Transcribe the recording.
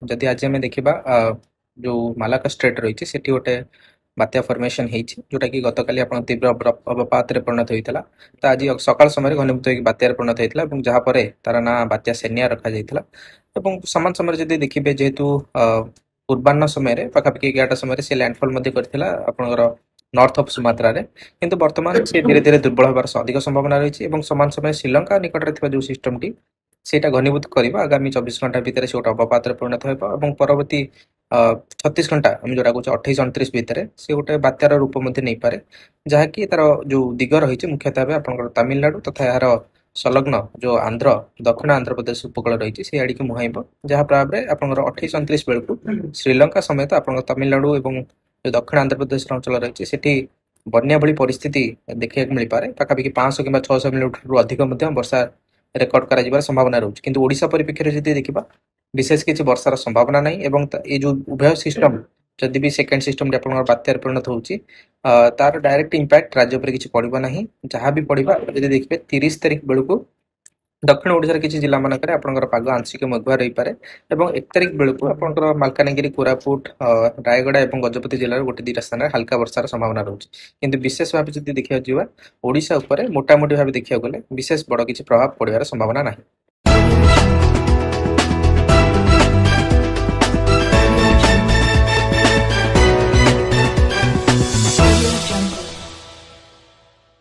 जदि आज आम देखा जो मालाका स्ट्रेट रही है गोटे बात्या फर्मेसन जोटा कि गतकाली आप तीव्र अवपात परिणत होता तो आज सकाल समय घनीभूत होकर बात्यार परिणत होता जहाँपर तार ना बात्या सेनिया रखा जाता सामान समय जब देखिए जेहेतु पूर्वाह्न समय पाखापाखि 11टा समय से लैंडफॉल करता आपंकर नॉर्थ ऑफ सुमात्रा रे किंतु वर्तमान से धीरे धीरे दुर्बल होबार अधिक संभावना रही है सामान समय श्रीलंका निकट में जो सिस्टम टी सेटा घनीभूत करवा आगामी 24 घंटा भितर से गोटे अवपात परिणत हो परवर्ती 36 घंटा आम जोटा कहे 28-29 भितर से गोटे बात्यार रूप नहीं पारे जहाँकि तार जो दिग रही मुख्यतः भाव आप तमिलनाडु तथा यार संलग्न जो आंध्र दक्षिण आंध्र प्रदेश उपकूल रही है आड़ की मुहाइब जहाँ प्रभाव में आप 28-29 बेलू श्रीलंका समेत आप तमिलनाडु और जो दक्षिण आंध्र प्रदेश अंचल रही है बन्या भली परिस्थिति देखा मिल पारे पाखापाखि 500 कि 600 मिलीमीटर अधिक वर्षा रेकर्ड कर संभावना रोचे किंतु ओडिशा परिप्रेक्षी जब देखा विशेष किसी वर्षार संभावना नहीं एवं ये जो उभय सिस्टम जदि भी सेकेंड सिस्टम बात्यार परिणत होची तार डायरेक्ट इंपैक्ट राज्य पर किसी पड़ो ना जहाँ भी पड़ा जब देखिए 30 तारिख बेलू दक्षिण ओडिशार किसी जिला मानक पाग आंशिक मघुआ रही पारे और 1 तारिख बेलू आपंकर मालकानगिरी कोरापुट रायगड़ा और गजपति जिलार गोटे 2टा स्थान हल्का वर्षार संभावना रोचे किंतु विशेष भाव जब देखा जा ओडिशा उपर मोटामोटी भाव देखा गले विशेष बड़ किसी प्रभाव पड़ार संभावना नहीं।